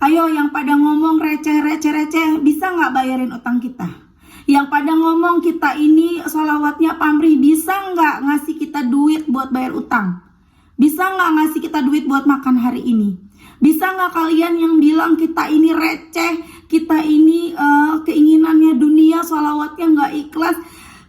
Ayo yang pada ngomong receh, bisa nggak bayarin utang kita? Yang pada ngomong kita ini sholawatnya pamrih, bisa nggak ngasih kita duit buat bayar utang? Bisa nggak ngasih kita duit buat makan hari ini? Bisa nggak kalian yang bilang kita ini receh, kita ini keinginannya dunia, sholawatnya nggak ikhlas?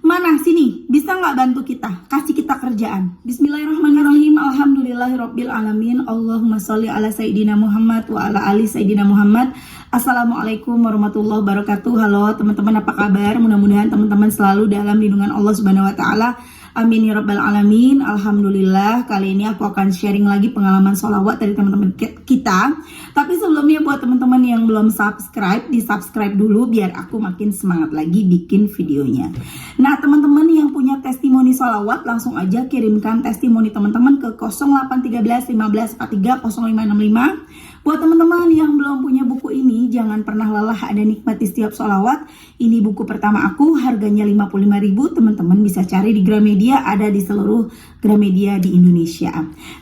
Mana sini, bisa nggak bantu kita, kasih kita kerjaan? Bismillahirrahmanirrahim. Alhamdulillahirabbil alamin. Allahumma sholli ala sayyidina Muhammad wa ala ali sayyidina Muhammad. Assalamualaikum warahmatullahi wabarakatuh. Halo teman-teman, apa kabar? Mudah-mudahan teman-teman selalu dalam lindungan Allah Subhanahu wa taala. Amin ya rabbal alamin. Alhamdulillah, kali ini aku akan sharing lagi pengalaman sholawat dari teman-teman kita. Tapi sebelumnya buat teman-teman yang belum subscribe, di subscribe dulu biar aku makin semangat lagi bikin videonya. Nah teman-teman yang punya testimoni sholawat, langsung aja kirimkan testimoni teman-teman ke 0813 15 43 0565. Buat teman-teman yang belum punya buku ini, jangan pernah lelah ada nikmati setiap sholawat. Ini buku pertama aku, harganya 55.000. Teman-teman bisa cari di Gramedia, ada di seluruh Gramedia di Indonesia.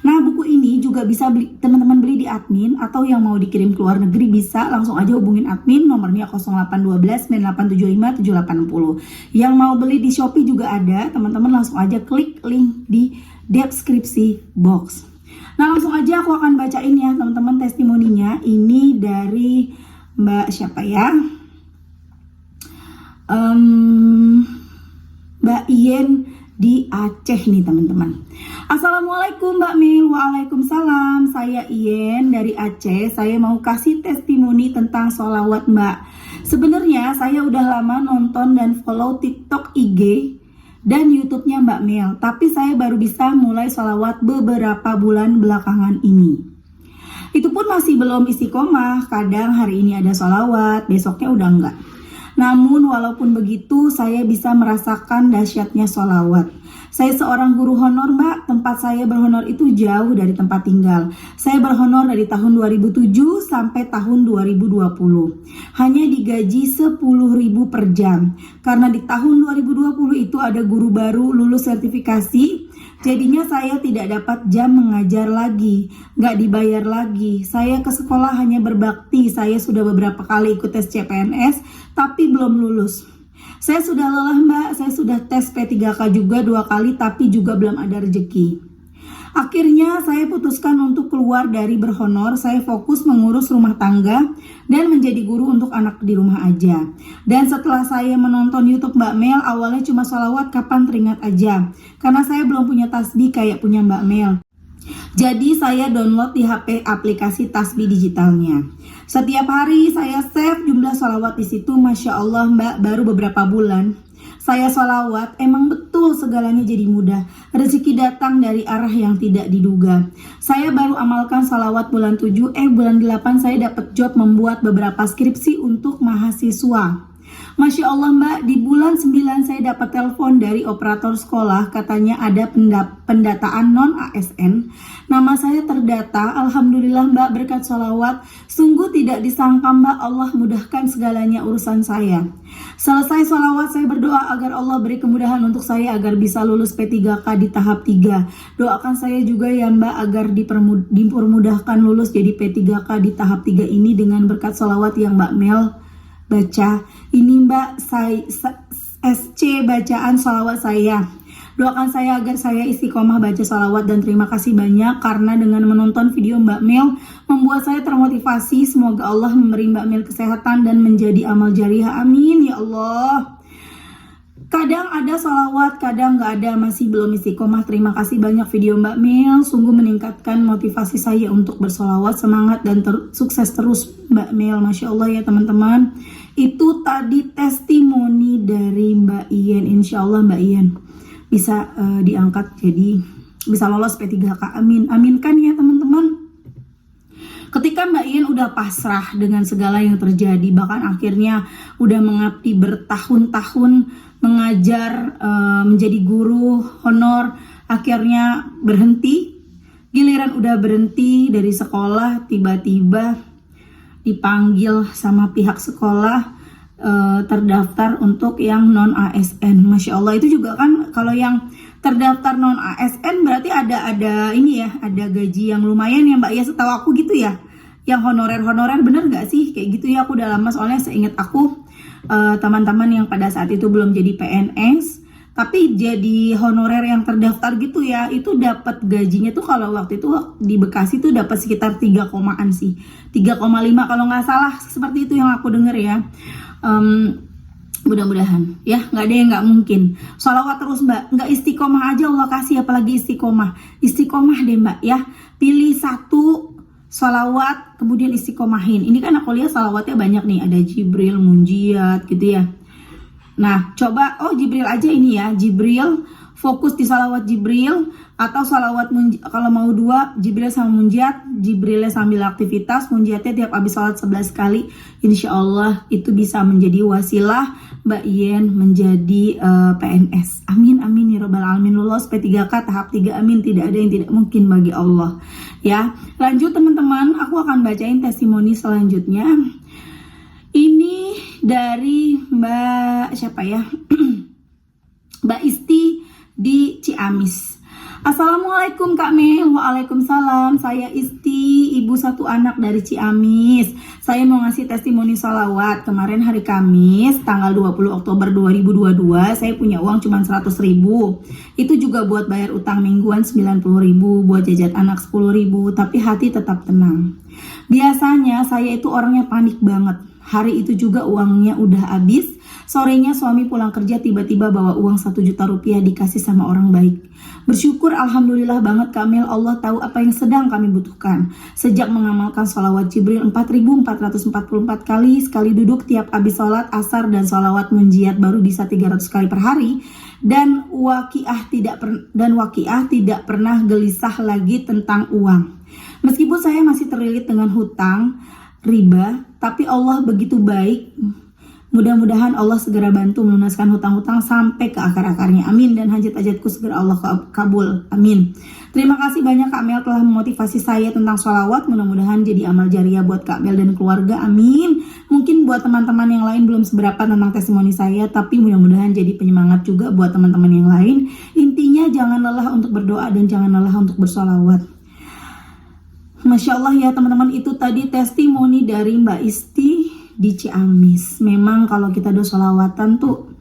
Nah buku ini juga bisa teman-teman beli di admin, atau yang mau dikirim ke luar negeri bisa langsung aja hubungin admin, nomornya 0812 9875 780. Yang mau beli di Shopee juga ada, teman-teman langsung aja klik link di deskripsi box. Nah langsung aja aku akan bacain ya teman-teman testimoninya. Ini dari Mbak siapa ya, Mbak Ien di Aceh nih teman-teman. Assalamualaikum Mbak Mil. Waalaikumsalam. Saya Ien dari Aceh. Saya mau kasih testimoni tentang sholawat Mbak. Sebenarnya saya udah lama nonton dan follow TikTok, IG dan YouTube-nya Mbak Mel, tapi saya baru bisa mulai sholawat beberapa bulan belakangan ini. Itu pun masih belum istiqomah, kadang hari ini ada sholawat, besoknya udah enggak. Namun walaupun begitu, saya bisa merasakan dahsyatnya sholawat. Saya seorang guru honor Mbak, tempat saya berhonor itu jauh dari tempat tinggal. Saya berhonor dari tahun 2007 sampai tahun 2020. Hanya digaji 10.000 per jam. Karena di tahun 2020 itu ada guru baru lulus sertifikasi, jadinya saya tidak dapat jam mengajar lagi, gak dibayar lagi. Saya ke sekolah hanya berbakti, saya sudah beberapa kali ikut tes CPNS, tapi belum lulus. Saya sudah lelah Mbak, saya sudah tes P3K juga 2 kali, tapi juga belum ada rezeki. Akhirnya saya putuskan untuk keluar dari berhonor, saya fokus mengurus rumah tangga dan menjadi guru untuk anak di rumah aja. Dan setelah saya menonton YouTube Mbak Mel, awalnya cuma sholawat kapan teringat aja, karena saya belum punya tasbih kayak punya Mbak Mel. Jadi saya download di HP aplikasi tasbih digitalnya. Setiap hari saya save jumlah sholawat di situ. Masya Allah Mbak, baru beberapa bulan saya sholawat, emang betul segalanya jadi mudah. Rezeki datang dari arah yang tidak diduga. Saya baru amalkan sholawat bulan 7, bulan 8 saya dapat job membuat beberapa skripsi untuk mahasiswa. Masya Allah Mbak, di bulan 9 saya dapat telepon dari operator sekolah, katanya ada pendataan non-ASN. Nama saya terdata, Alhamdulillah Mbak, berkat sholawat. Sungguh tidak disangka Mbak, Allah mudahkan segalanya urusan saya. Selesai sholawat, saya berdoa agar Allah beri kemudahan untuk saya agar bisa lulus P3K di tahap 3. Doakan saya juga ya Mbak, agar dipermudahkan lulus jadi P3K di tahap 3 ini dengan berkat sholawat yang Mbak Mel baca. Ini Mbak, SC bacaan sholawat saya. Doakan saya agar saya istiqomah baca sholawat, dan terima kasih banyak karena dengan menonton video Mbak Mel membuat saya termotivasi. Semoga Allah memberi Mbak Mel kesehatan dan menjadi amal jariah. Amin ya Allah. Kadang ada sholawat, kadang nggak ada, masih belum istiqomah. Terima kasih banyak video Mbak Mel, sungguh meningkatkan motivasi saya untuk bersholawat. Semangat dan sukses terus Mbak Mel. Masya Allah ya teman-teman. Itu tadi testimoni dari Mbak Ien. Insya Allah Mbak Ien bisa diangkat jadi bisa lolos P3K. Amin, aminkan ya teman-teman. Ketika Mbak Ien udah pasrah dengan segala yang terjadi, bahkan akhirnya udah mengabdi bertahun-tahun mengajar, menjadi guru honor, akhirnya berhenti. Giliran udah berhenti dari sekolah, tiba-tiba dipanggil sama pihak sekolah, terdaftar untuk yang non ASN. Masya Allah, itu juga kan kalau yang terdaftar non ASN berarti ada ini ya, ada gaji yang lumayan ya Mbak ya, setahu aku gitu ya. yang honorer bener gak sih kayak gitu ya? Aku udah lama soalnya seingat aku teman-teman yang pada saat itu belum jadi PNS tapi jadi honorer yang terdaftar gitu ya, itu dapat gajinya tuh kalau waktu itu di Bekasi tuh dapat sekitar 3 komaan sih, 3,5 kalau nggak salah, seperti itu yang aku denger ya. Mudah-mudahan ya, nggak ada yang nggak mungkin. Sholawat terus mbak, nggak istiqomah aja Allah kasih, apalagi istiqomah deh mbak ya. Pilih satu sholawat kemudian istiqomahin. Ini kan aku lihat sholawatnya banyak nih, ada Jibril, Munjiat gitu ya. Nah coba Jibril aja ini ya, Jibril, fokus di sholawat Jibril atau sholawat kalau mau 2 Jibril sama Munjiat, Jibrilnya sambil aktivitas, Munjiatnya tiap habis sholat 11 kali. Insya Allah itu bisa menjadi wasilah Mbak Yen menjadi PNS. Amin amin ya robbal alamin. Lulus P3K tahap 3, amin. Tidak ada yang tidak mungkin bagi Allah ya. Lanjut teman-teman, aku akan bacain testimoni selanjutnya. Ini dari Mbak siapa ya? Mbak Isti di Ciamis. Assalamualaikum Kak Mel. Waalaikumsalam. Saya Isti, ibu satu anak dari Ciamis. Saya mau ngasih testimoni sholawat. Kemarin hari Kamis tanggal 20 Oktober 2022 saya punya uang cuma 100.000. Itu juga buat bayar utang mingguan 90.000, buat jajan anak 10.000. Tapi hati tetap tenang. Biasanya saya itu orangnya panik banget. Hari itu juga uangnya udah habis. Sorenya suami pulang kerja tiba-tiba bawa uang 1 juta rupiah dikasih sama orang baik. Bersyukur alhamdulillah banget Kamil, Allah tahu apa yang sedang kami butuhkan. Sejak mengamalkan sholawat Jibril 4.444 kali sekali duduk tiap habis sholat asar dan sholawat munjiat baru bisa 300 kali per hari. Dan waqiah tidak pernah gelisah lagi tentang uang. Meskipun saya masih terlilit dengan hutang, riba, tapi Allah begitu baik. Mudah-mudahan Allah segera bantu melunaskan hutang-hutang sampai ke akar-akarnya. Amin. Dan hajat-hajatku segera Allah kabul. Amin. Terima kasih banyak Kak Mel telah memotivasi saya tentang sholawat. Mudah-mudahan jadi amal jariah buat Kak Mel dan keluarga. Amin. Mungkin buat teman-teman yang lain belum seberapa tentang testimoni saya, tapi mudah-mudahan jadi penyemangat juga buat teman-teman yang lain. Intinya jangan lelah untuk berdoa dan jangan lelah untuk bersolawat. Masya Allah ya teman-teman, itu tadi testimoni dari Mbak Isti di Ciamis. Memang kalau kita doa sholawatan tuh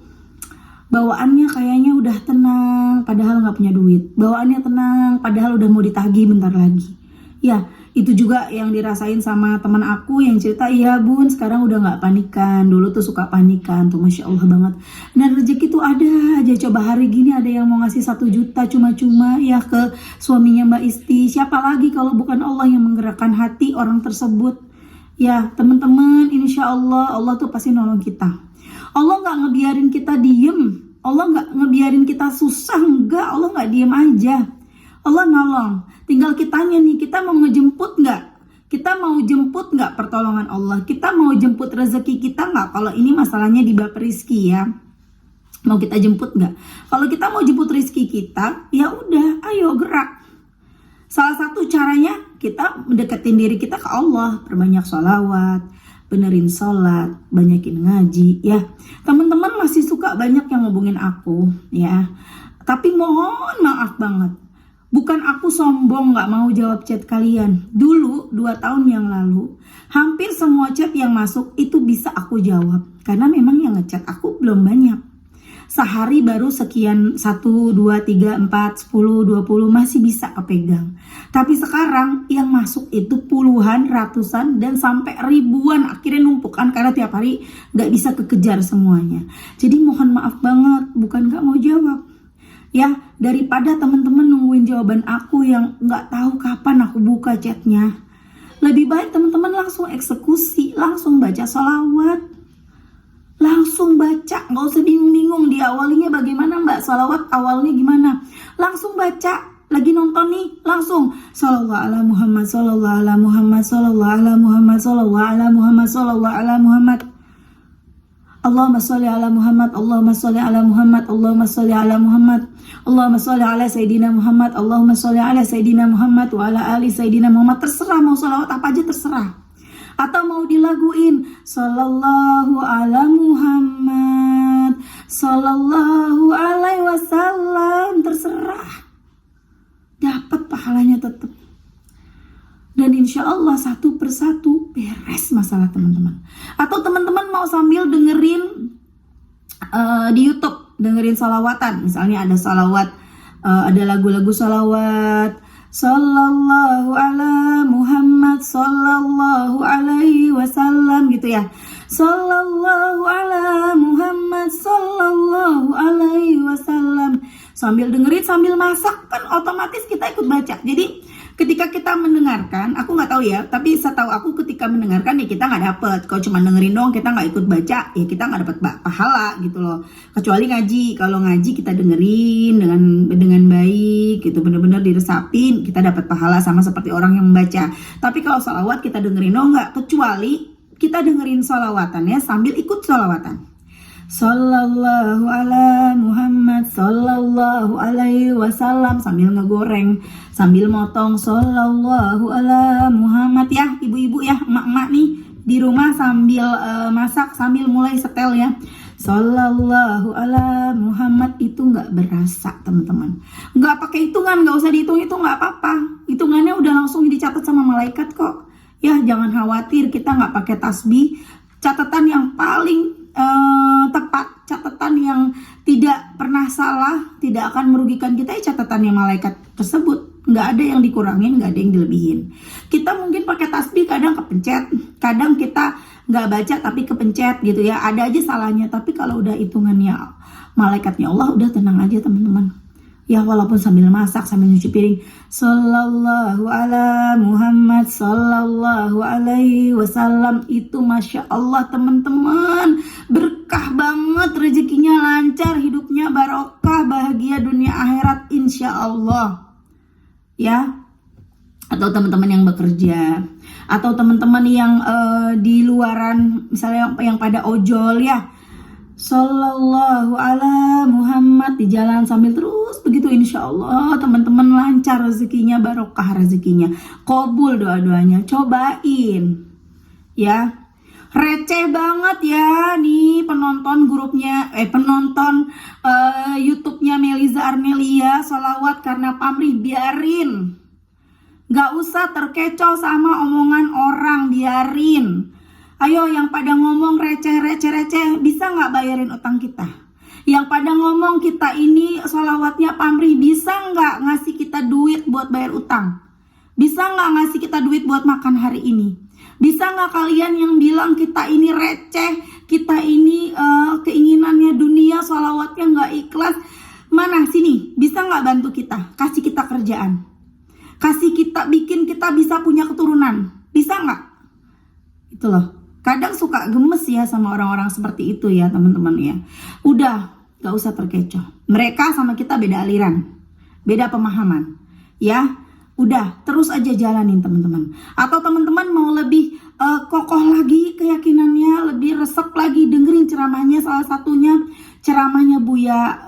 bawaannya kayaknya udah tenang padahal nggak punya duit. Bawaannya tenang padahal udah mau ditagih bentar lagi. Ya itu juga yang dirasain sama teman aku yang cerita, iya bun sekarang udah nggak panikan, dulu tuh suka panikan tuh. Masya Allah banget. Dan rezeki tuh ada aja. Coba hari gini ada yang mau ngasih 1 juta cuma-cuma ya ke suaminya Mbak Isti. Siapa lagi kalau bukan Allah yang menggerakkan hati orang tersebut. Ya teman-teman, insya Allah Allah tuh pasti nolong kita. Allah nggak ngebiarin kita diem, Allah nggak ngebiarin kita susah, enggak. Allah nggak diem aja, Allah nolong. Tinggal kitanya nih, kita mau ngejemput nggak? Kita mau jemput nggak pertolongan Allah? Kita mau jemput rezeki kita nggak? Kalau ini masalahnya di bab rizki ya, mau kita jemput nggak? Kalau kita mau jemput rizki kita, ya udah, ayo gerak. Salah satu caranya kita mendekatin diri kita ke Allah, perbanyak sholawat, benerin sholat, banyakin ngaji ya. Teman-teman masih suka banyak yang ngubungin aku ya, tapi mohon maaf banget, bukan aku sombong gak mau jawab chat kalian. Dulu 2 tahun yang lalu hampir semua chat yang masuk itu bisa aku jawab, karena memang yang ngechat aku belum banyak. Sehari baru sekian, 1, 2, 3, 4, 10, 20 masih bisa kepegang. Tapi sekarang yang masuk itu puluhan, ratusan, dan sampai ribuan. Akhirnya numpukan karena tiap hari gak bisa kekejar semuanya. Jadi mohon maaf banget, bukan gak mau jawab ya, daripada teman-teman nungguin jawaban aku yang gak tahu kapan aku buka chatnya. Lebih baik teman-teman langsung eksekusi, langsung baca sholawat, langsung baca, nggak usah bingung-bingung diawalinya bagaimana mbak, sholawat awalnya gimana, langsung baca. Lagi nonton nih, langsung shollallahu ala Muhammad, shollallahu ala Muhammad, shollallahu ala Muhammad, shollallahu ala Muhammad, shollallahu ala Muhammad, Allahumma sholli ala Muhammad, Allahumma sholli ala Muhammad, Allahumma sholli ala Muhammad, Allahumma sholli ala Sayyidina Muhammad, Allahumma sholli ala Sayyidina Muhammad wa ala ali Sayyidina Muhammad. Terserah mau sholawat apa aja terserah, atau mau dilaguin sallallahu ala Muhammad, sallallahu alaihi wasallam, terserah, dapat pahalanya tetap. Dan insya Allah satu persatu beres masalah teman-teman. Atau teman-teman mau sambil dengerin di YouTube, dengerin salawatan. Misalnya ada salawat, ada lagu-lagu salawat, sallallahu ala Muhammad sallallahu alaihi wasallam gitu ya. Sallallahu ala Muhammad sallallahu alaihi wasallam. Sambil dengerin, sambil masak, kan otomatis kita ikut baca. Jadi ketika kita mendengarkan, aku nggak tahu ya, tapi setahu aku ketika mendengarkan ya kita nggak dapet. Kalau cuma dengerin dong, kita nggak ikut baca, ya kita nggak dapet pahala gitu loh. Kecuali ngaji, kalau ngaji kita dengerin dengan baik, gitu bener-bener diresapin, kita dapat pahala sama seperti orang yang membaca. Tapi kalau sholawat kita dengerin dong nggak, kecuali kita dengerin sholawatannya sambil ikut sholawatan. Sallallahu ala Muhammad sallallahu alaihi wasallam, sambil ngegoreng, sambil motong sallallahu ala Muhammad ya, ibu-ibu ya, emak-emak nih di rumah sambil masak, sambil mulai setel ya. Sallallahu ala Muhammad itu nggak berasa teman-teman, nggak pakai hitungan, nggak usah dihitung-hitung, nggak apa-apa, hitungannya udah langsung dicatat sama malaikat kok ya. Jangan khawatir, kita nggak pakai tasbih, catatan yang paling tepat, catatan yang tidak pernah salah, tidak akan merugikan kita ya catatannya malaikat tersebut. Nggak ada yang dikurangin, nggak ada yang dilebihin. Kita mungkin pakai tasbih kadang kepencet, kadang kita nggak baca tapi kepencet gitu ya, ada aja salahnya. Tapi kalau udah hitungannya malaikatnya Allah, udah tenang aja teman-teman ya. Walaupun sambil masak, sambil nyuci piring, sallallahu ala Muhammad sallallahu alaihi wasallam, itu masya Allah teman-teman, berkah banget, rezekinya lancar, hidupnya barokah, bahagia dunia akhirat insya Allah ya. Atau teman-teman yang bekerja, atau teman-teman yang di luaran, misalnya yang pada ojol ya, sallallahu ala Muhammad di jalan sambil terus begitu, insya Allah teman-teman lancar rezekinya, barokah rezekinya, kabul doa-doanya. Cobain ya. Receh banget ya nih penonton grupnya, penonton YouTube-nya Meliza Armelia sholawat karena pamrih. Biarin, gak usah terkecoh sama omongan orang, biarin. Ayo yang pada ngomong receh, bisa nggak bayarin utang kita? Yang pada ngomong kita ini sholawatnya pamrih, bisa nggak ngasih kita duit buat bayar utang? Bisa nggak ngasih kita duit buat makan hari ini? Bisa nggak kalian yang bilang kita ini receh, kita ini keinginannya dunia, sholawatnya nggak ikhlas? Mana sini, bisa nggak bantu kita? Kasih kita kerjaan, kasih kita, bikin kita bisa punya keturunan, bisa nggak? Itu loh. Kadang suka gemes ya sama orang-orang seperti itu ya teman-teman ya. Udah, gak usah terkecoh. Mereka sama kita beda aliran, beda pemahaman ya. Udah, terus aja jalanin teman-teman. Atau teman-teman mau lebih kokoh lagi keyakinannya, lebih resep lagi, dengerin ceramahnya. Salah satunya ceramahnya Buya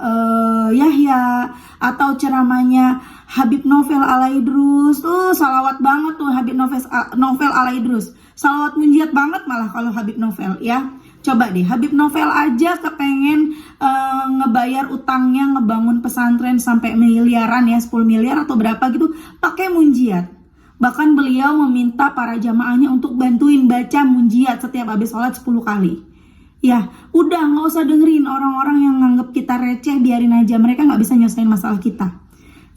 Yahya, atau ceramahnya Habib Novel Alaidrus. Salawat banget tuh Habib Novel Alaidrus. Salawat munjiat banget malah kalau Habib Novel ya. Coba deh, Habib Novel aja kepengen ngebayar utangnya, ngebangun pesantren sampai miliaran ya, 10 miliar atau berapa gitu, pakai munjiat. Bahkan beliau meminta para jamaahnya untuk bantuin baca munjiat setiap habis sholat 10 kali. Ya, udah gak usah dengerin orang-orang yang nganggep kita receh, biarin aja, mereka gak bisa nyelesain masalah kita.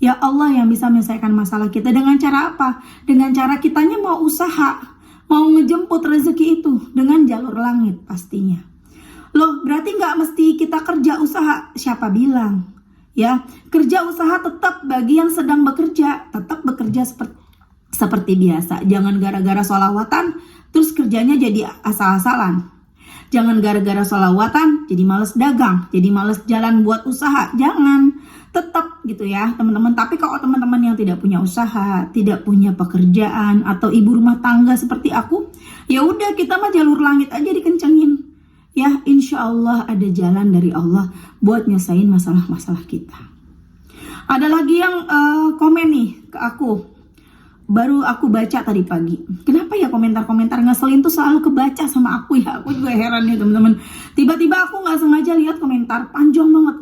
Ya Allah yang bisa menyelesaikan masalah kita. Dengan cara apa? Dengan cara kitanya mau usaha, mau ngejemput rezeki itu dengan jalur langit pastinya. Loh, berarti nggak mesti kita kerja usaha. Siapa bilang? Ya, kerja usaha tetap bagi yang sedang bekerja, tetap bekerja seperti biasa. Jangan gara-gara sholawatan terus kerjanya jadi asal-asalan. Jangan gara-gara sholawatan jadi males dagang, jadi males jalan buat usaha. Jangan, tetap gitu ya teman-teman. Tapi kalau teman-teman yang tidak punya usaha, tidak punya pekerjaan, atau ibu rumah tangga seperti aku, ya udah, kita mah jalur langit aja dikencengin ya. Insya Allah ada jalan dari Allah buat nyesain masalah-masalah kita. Ada lagi yang komen nih ke aku, baru aku baca tadi pagi. Kenapa ya komentar-komentar ngeselin tuh selalu kebaca sama aku ya? Aku juga heran ya teman-teman. Tiba-tiba aku nggak sengaja lihat komentar panjang banget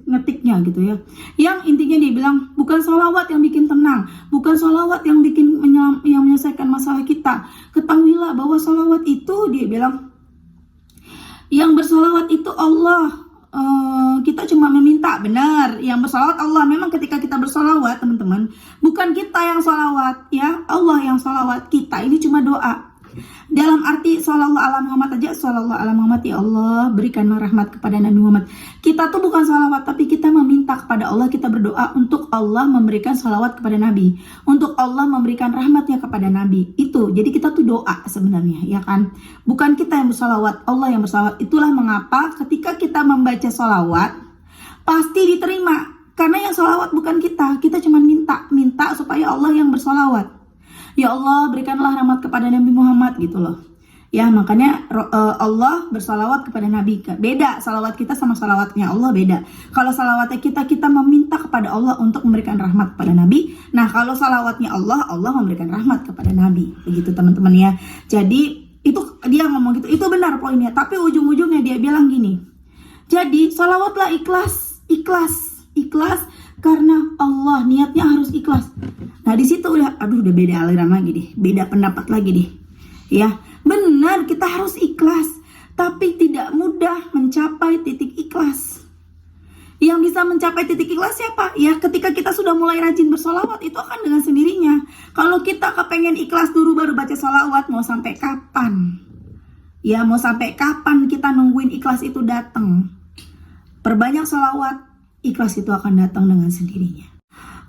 ngetiknya gitu ya. Yang intinya dia bilang bukan sholawat yang bikin tenang, bukan sholawat yang bikin yang menyelesaikan masalah kita. Ketahuilah bahwa sholawat itu dia bilang yang bersolawat itu Allah. Kita cuma meminta, benar, yang bersolawat Allah. Memang ketika kita bersolawat teman-teman, bukan kita yang solawat ya, Allah yang solawat. Kita ini cuma doa. Dalam arti shollallahu ala Muhammad aja, shollallahu ala Muhammad, ya Allah berikanlah rahmat kepada Nabi Muhammad. Kita tuh bukan sholawat, tapi kita meminta kepada Allah, kita berdoa untuk Allah memberikan sholawat kepada Nabi, untuk Allah memberikan rahmatnya kepada Nabi. Itu, jadi kita tuh doa sebenarnya, ya kan? Bukan kita yang bersolawat, Allah yang bersolawat. Itulah mengapa ketika kita membaca sholawat pasti diterima, karena yang sholawat bukan kita cuma minta supaya Allah yang bersolawat. Ya Allah berikanlah rahmat kepada Nabi Muhammad gitu loh. Ya makanya Allah bersalawat kepada Nabi. Beda salawat kita sama salawatnya Allah, beda. Kalau salawatnya kita meminta kepada Allah untuk memberikan rahmat kepada Nabi. Nah kalau salawatnya Allah memberikan rahmat kepada Nabi. Begitu teman-teman ya. Jadi itu dia ngomong gitu, itu benar poinnya. Tapi ujung-ujungnya dia bilang gini. Jadi salawatlah ikhlas karena Allah, niatnya harus ikhlas. Nah di situ udah beda aliran lagi deh, beda pendapat lagi deh. Ya benar, kita harus ikhlas, tapi tidak mudah mencapai titik ikhlas. Yang bisa mencapai titik ikhlas siapa? Ya ketika kita sudah mulai rajin bersolawat, itu akan dengan sendirinya. Kalau kita kepengen ikhlas dulu baru baca solawat, mau sampai kapan? Ya mau sampai kapan kita nungguin ikhlas itu datang? Perbanyak solawat, ikhlas itu akan datang dengan sendirinya.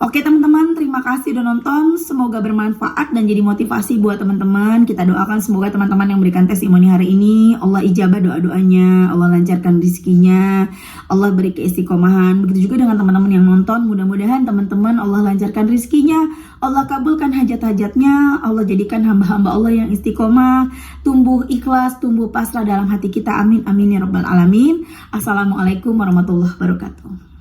Oke teman-teman, terima kasih udah nonton. Semoga bermanfaat dan jadi motivasi buat teman-teman. Kita doakan semoga teman-teman yang berikan testimoni hari ini Allah ijabah doa-doanya, Allah lancarkan rezekinya, Allah beri keistiqomahan. Begitu juga dengan teman-teman yang nonton. Mudah-mudahan teman-teman Allah lancarkan rezekinya, Allah kabulkan hajat-hajatnya, Allah jadikan hamba-hamba Allah yang istiqomah, tumbuh ikhlas, tumbuh pasrah dalam hati kita. Amin amin ya rabbal alamin. Assalamualaikum warahmatullahi wabarakatuh.